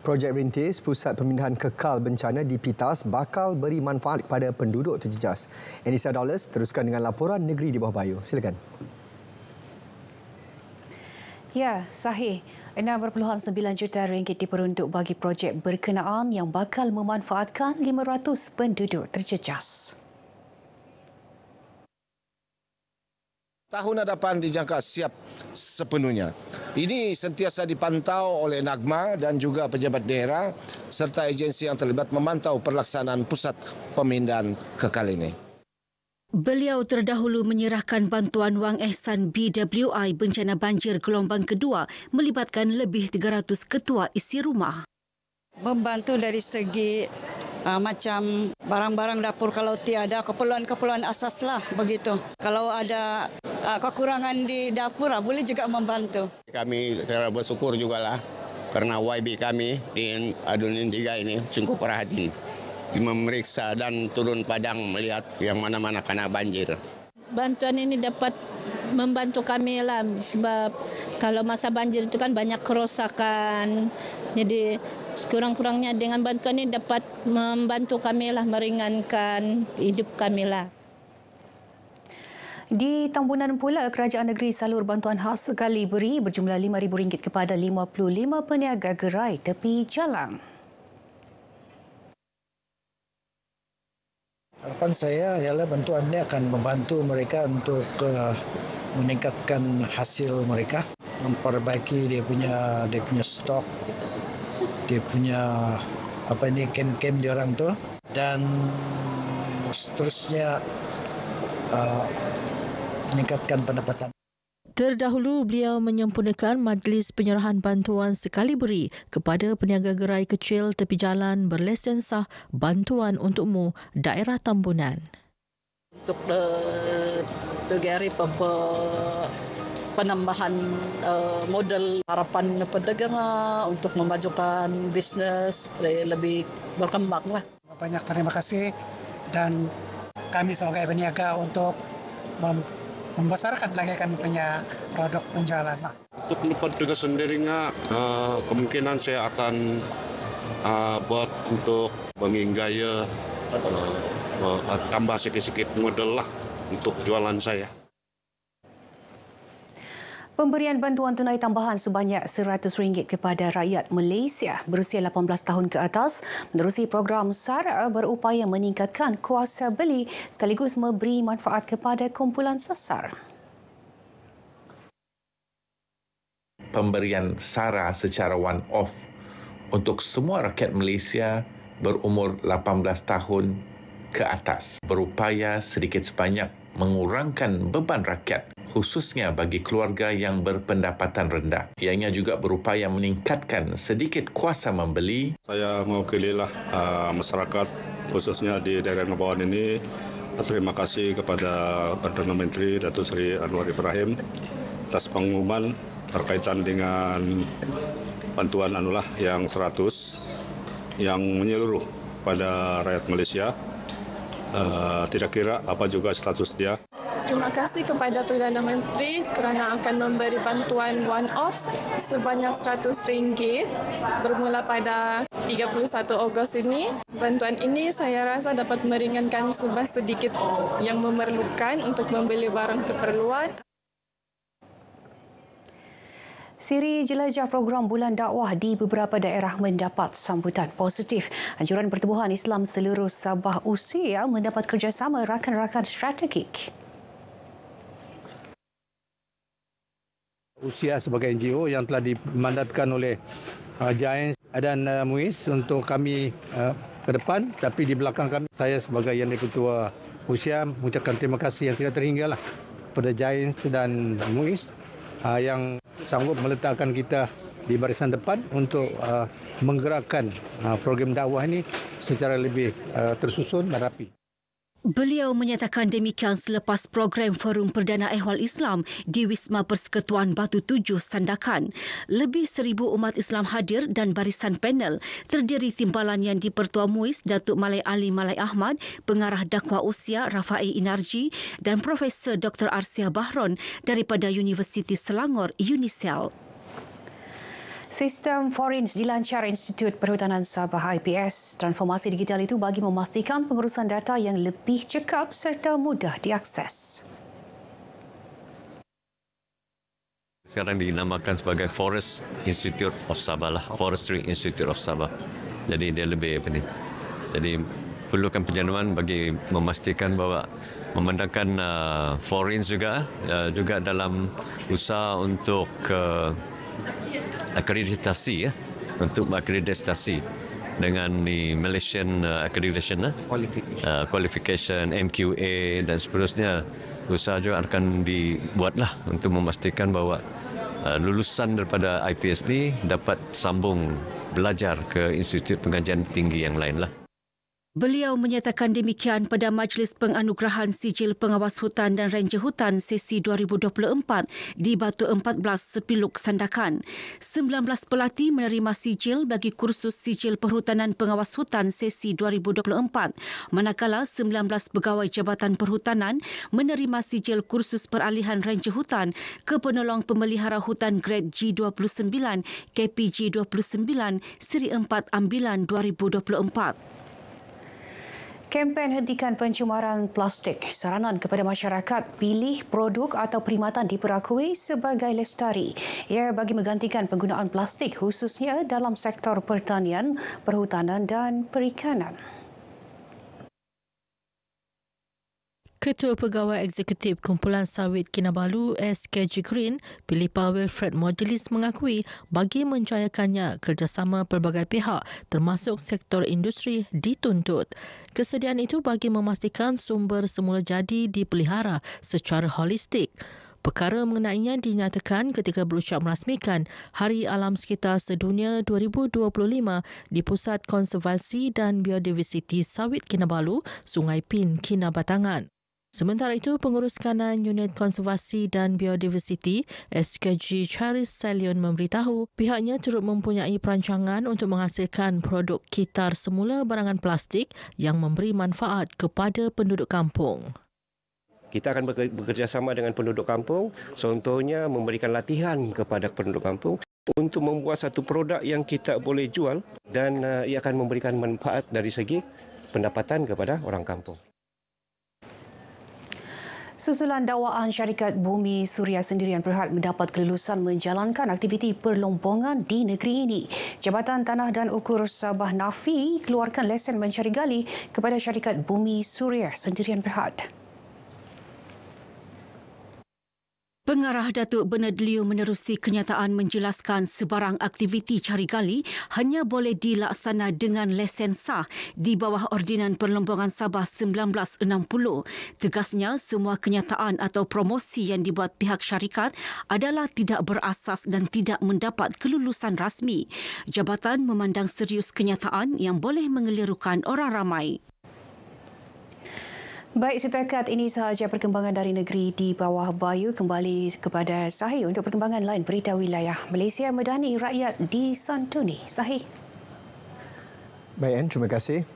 Projek rintis Pusat Pemindahan Kekal Bencana di Pitas bakal beri manfaat kepada penduduk terjejas. Anissa Dollars teruskan dengan laporan Negeri di Bawah Bayu. Silakan. Ya, sahih. 6.9 juta ringgit diperuntuk bagi projek berkenaan yang bakal memanfaatkan 500 penduduk terjejas. Tahun hadapan dijangka siap sepenuhnya. Ini sentiasa dipantau oleh NAGMA dan juga pejabat daerah serta agensi yang terlibat memantau pelaksanaan pusat pemindahan kekal ini. Beliau terdahulu menyerahkan bantuan wang ihsan BWI bencana banjir gelombang kedua melibatkan lebih 300 ketua isi rumah. Membantu dari segi macam barang-barang dapur kalau tiada, keperluan-keperluan asas lah begitu. Kalau ada kekurangan di dapur boleh juga membantu. Kami bersyukur juga lah karena YB kami di Adunin 3 ini sungguh perhatian memeriksa dan turun padang melihat yang mana-mana kena banjir. Bantuan ini dapat membantu kami lah sebab kalau masa banjir itu kan banyak kerosakan. Jadi sekurang-kurangnya dengan bantuan ini dapat membantu kami lah, meringankan hidup kami lah. Di Tambunan pula, Kerajaan Negeri salur bantuan khas sekali beri berjumlah RM5,000 kepada 55 peniaga gerai tepi jalan. Harapan saya ialah bantuan ini akan membantu mereka untuk meningkatkan hasil mereka, memperbaiki dia punya stok, dia punya kem dia orang tu, dan seterusnya meningkatkan pendapatan. Terdahulu, beliau menyempurnakan majlis penyerahan bantuan sekali beri kepada peniaga gerai kecil tepi jalan berlesen sah Bantuan Untukmu Daerah Tambunan. Untuk negara penambahan modal harapan pedagang untuk memajukan bisnes lebih berkembang lah. Banyak terima kasih dan kami sebagai peniaga untuk membesarkan lagi kami punya produk penjualan. Untuk tempat juga sendirinya kemungkinan saya akan buat untuk menginggaya tambah sikit-sikit modal lah untuk jualan saya. Pemberian bantuan tunai tambahan sebanyak RM100 kepada rakyat Malaysia berusia 18 tahun ke atas menerusi program SARA berupaya meningkatkan kuasa beli sekaligus memberi manfaat kepada kumpulan sasar. Pemberian SARA secara one-off untuk semua rakyat Malaysia berumur 18 tahun ke atas berupaya sedikit sebanyak mengurangkan beban rakyat khususnya bagi keluarga yang berpendapatan rendah. Ianya juga berupaya meningkatkan sedikit kuasa membeli. Saya mewakililah masyarakat khususnya di daerah Ngebawan ini. Terima kasih kepada Perdana Menteri Datuk Seri Anwar Ibrahim atas pengumuman berkaitan dengan bantuan yang 100 yang menyeluruh pada rakyat Malaysia. Tidak kira apa juga status dia. Terima kasih kepada Perdana Menteri kerana akan memberi bantuan one-off sebanyak RM100 bermula pada 31 Ogos ini. Bantuan ini saya rasa dapat meringankan sedikit yang memerlukan untuk membeli barang keperluan. Siri jelajah program Bulan Dakwah di beberapa daerah mendapat sambutan positif. Anjuran Pertubuhan Islam seluruh Sabah Usia mendapat kerjasama rakan-rakan strategik. Usia sebagai NGO yang telah dimandatkan oleh Giants dan MUIS untuk kami ke depan, tapi di belakang kami, saya sebagai Yang di-Ketua Usia mengucapkan terima kasih yang tidak terhinggalah kepada Giants dan MUIS yang sanggup meletakkan kita di barisan depan untuk menggerakkan program dakwah ini secara lebih tersusun dan rapi. Beliau menyatakan demikian selepas program Forum Perdana Ehwal Islam di Wisma Persekutuan Batu Tujuh, Sandakan. Lebih 1,000 umat Islam hadir dan barisan panel terdiri timbalan yang di-Pertua MUIS Datuk Malai Ali Malai Ahmad, Pengarah Dakwah Usia Rafai Inarji dan Profesor Dr. Arsia Bahron daripada Universiti Selangor UNISEL. Sistem Forins dilancar Institut Perhutanan Sabah IPS. Transformasi digital itu bagi memastikan pengurusan data yang lebih cekap serta mudah diakses. Sekarang dinamakan sebagai Forest Institute of Sabah lah, Forestry Institute of Sabah. Jadi dia lebih apa ni? Jadi perlukan penjenamaan bagi memastikan bahawa memandangkan foreign juga dalam usaha untuk akreditasi untuk akreditasi dengan Malaysian accreditation qualification MQA dan seterusnya. Usaha juga akan dibuatlah untuk memastikan bahawa lulusan daripada IPS ni dapat sambung belajar ke institut pengajian tinggi yang lain lah. Beliau menyatakan demikian pada Majlis Penganugerahan Sijil Pengawas Hutan dan Ranger Hutan sesi 2024 di Batu 14 Sepiluk Sandakan. 19 pelatih menerima sijil bagi kursus Sijil Perhutanan Pengawas Hutan sesi 2024, manakala 19 pegawai Jabatan Perhutanan menerima sijil kursus peralihan Ranger Hutan ke Penolong Pemelihara Hutan Grade G29 KPG 29 Seri 4 Ambilan 2024. Kempen hentikan pencemaran plastik. Saranan kepada masyarakat pilih produk atau perkhidmatan diperakui sebagai lestari. Ia bagi menggantikan penggunaan plastik khususnya dalam sektor pertanian, perhutanan dan perikanan. Ketua Pegawai Eksekutif Kumpulan Sawit Kinabalu SKG Green, Pilipa Wilfred Mojelis mengakui bagi menjayakannya kerjasama pelbagai pihak termasuk sektor industri dituntut. Kesediaan itu bagi memastikan sumber semula jadi dipelihara secara holistik. Perkara mengenainya dinyatakan ketika berucap merasmikan Hari Alam Sekitar Sedunia 2025 di Pusat Konservasi dan Biodiversiti Sawit Kinabalu, Sungai Pin, Kinabatangan. Sementara itu, Pengurus Kanan Unit Konservasi dan Biodiversiti SKG Charis Salion memberitahu pihaknya turut mempunyai perancangan untuk menghasilkan produk kitar semula barangan plastik yang memberi manfaat kepada penduduk kampung. Kita akan bekerjasama dengan penduduk kampung, contohnya memberikan latihan kepada penduduk kampung untuk membuat satu produk yang kita boleh jual dan ia akan memberikan manfaat dari segi pendapatan kepada orang kampung. Susulan dakwaan syarikat Bumi Suria Sendirian Berhad mendapat kelulusan menjalankan aktiviti perlombongan di negeri ini. Jabatan Tanah dan Ukur Sabah Nafi keluarkan lesen mencari gali kepada syarikat Bumi Suria Sendirian Berhad. Pengarah Datuk Bernard Liu menerusi kenyataan menjelaskan sebarang aktiviti cari gali hanya boleh dilaksana dengan lesen sah di bawah Ordinan Perlombongan Sabah 1960. Tegasnya, semua kenyataan atau promosi yang dibuat pihak syarikat adalah tidak berasas dan tidak mendapat kelulusan rasmi. Jabatan memandang serius kenyataan yang boleh mengelirukan orang ramai. Baik, setakat ini sahaja perkembangan dari negeri di bawah Bayu. Kembali kepada Sahih untuk perkembangan lain berita wilayah. Malaysia medani rakyat disantuni. Sahih. Baik, terima kasih.